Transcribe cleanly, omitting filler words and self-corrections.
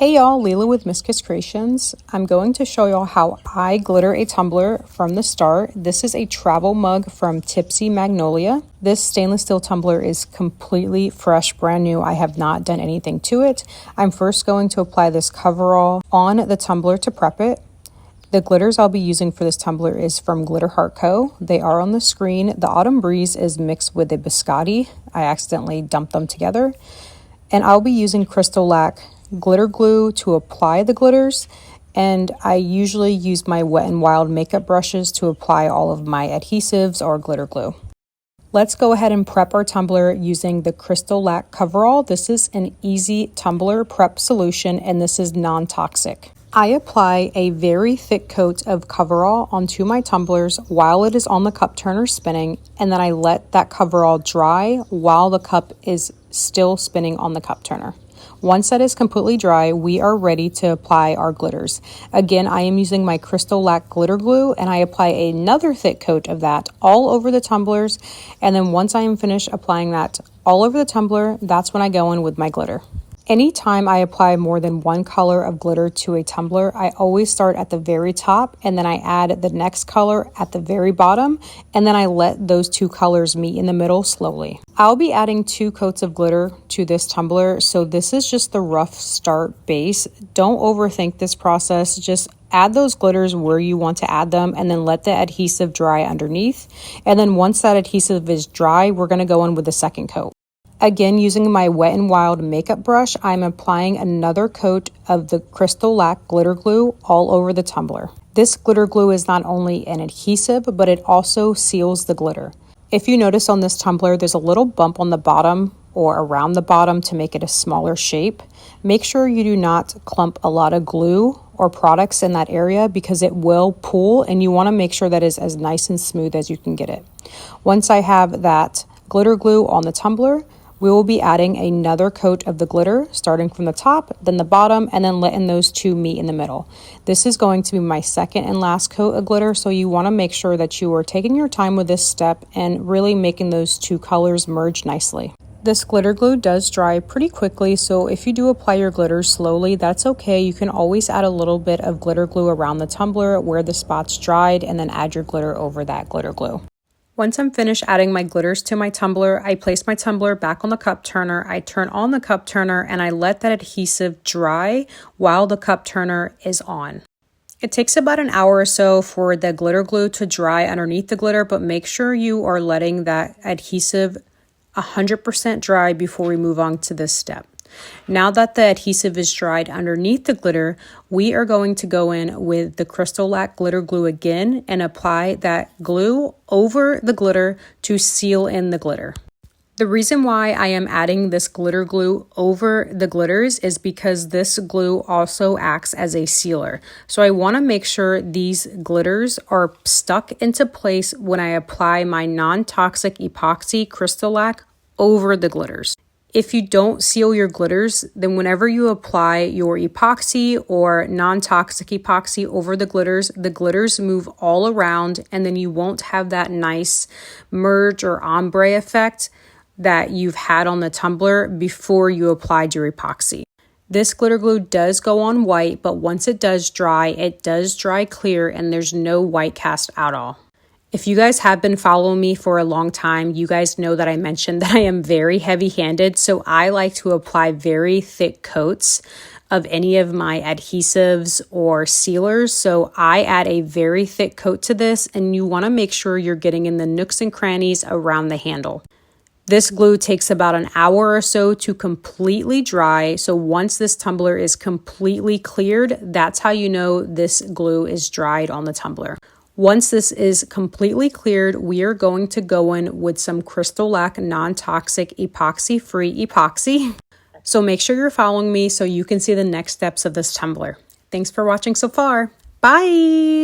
Hey y'all, Leila with Miss Kiss Creations. I'm going to show y'all how I glitter a tumbler from the start. This is a travel mug from Tipsy Magnolia. This stainless steel tumbler is completely fresh, brand new. I have not done anything to it. I'm first going to apply this coverall on the tumbler to prep it. The glitters I'll be using for this tumbler is from Glitter Heart Co. They are on the screen. The Autumn Breeze is mixed with a biscotti. I accidentally dumped them together. And I'll be using CrystaLac glitter glue to apply the glitters, and I usually use my Wet n Wild makeup brushes to apply all of my adhesives or glitter glue. Let's go ahead and prep our tumbler using the CrystaLac coverall. This is an easy tumbler prep solution and this is non-toxic. I apply a very thick coat of coverall onto my tumblers while it is on the cup turner spinning, and then I let that coverall dry while the cup is still spinning on the cup turner. Once that is completely dry, we are ready to apply our glitters. Again, I am using my CrystaLac glitter glue and I apply another thick coat of that all over the tumblers. And then once I am finished applying that all over the tumbler, that's when I go in with my glitter. Anytime I apply more than one color of glitter to a tumbler, I always start at the very top and then I add the next color at the very bottom, and then I let those two colors meet in the middle slowly. I'll be adding 2 coats of glitter to this tumbler, so this is just the rough start base. Don't overthink this process. Just add those glitters where you want to add them and then let the adhesive dry underneath. And then once that adhesive is dry, we're going to go in with the second coat. Again, using my Wet n Wild makeup brush, I'm applying another coat of the CrystaLac glitter glue all over the tumbler. This glitter glue is not only an adhesive, but it also seals the glitter. If you notice on this tumbler, there's a little bump on the bottom or around the bottom to make it a smaller shape. Make sure you do not clump a lot of glue or products in that area because it will pool, and you want to make sure that is as nice and smooth as you can get it. Once I have that glitter glue on the tumbler, we will be adding another coat of the glitter, starting from the top, then the bottom, and then letting those two meet in the middle. This is going to be my second and last coat of glitter, so you want to make sure that you are taking your time with this step and really making those two colors merge nicely. This glitter glue does dry pretty quickly, so if you do apply your glitters slowly, that's okay. You can always add a little bit of glitter glue around the tumbler where the spots dried, and then add your glitter over that glitter glue. Once I'm finished adding my glitters to my tumbler, I place my tumbler back on the cup turner, I turn on the cup turner, and I let that adhesive dry while the cup turner is on. It takes about an hour or so for the glitter glue to dry underneath the glitter, but make sure you are letting that adhesive 100% dry before we move on to this step. Now that the adhesive is dried underneath the glitter, we are going to go in with the CrystaLac glitter glue again and apply that glue over the glitter to seal in the glitter. The reason why I am adding this glitter glue over the glitters is because this glue also acts as a sealer. So I want to make sure these glitters are stuck into place when I apply my non-toxic epoxy CrystaLac over the glitters. If you don't seal your glitters, then whenever you apply your epoxy or non-toxic epoxy over the glitters move all around, and then you won't have that nice merge or ombre effect that you've had on the tumbler before you applied your epoxy. This glitter glue does go on white, but once it does dry clear and there's no white cast at all. If you guys have been following me for a long time, you guys know that I mentioned that I am very heavy-handed, so I like to apply very thick coats of any of my adhesives or sealers. So I add a very thick coat to this, and you want to make sure you're getting in the nooks and crannies around the handle. This glue takes about an hour or so to completely dry, so once this tumbler is completely cleared, that's how you know this glue is dried on the tumbler. Once this is completely cleared, we are going to go in with some CrystaLac non-toxic epoxy-free epoxy. So make sure you're following me so you can see the next steps of this tumbler. Thanks for watching so far. Bye!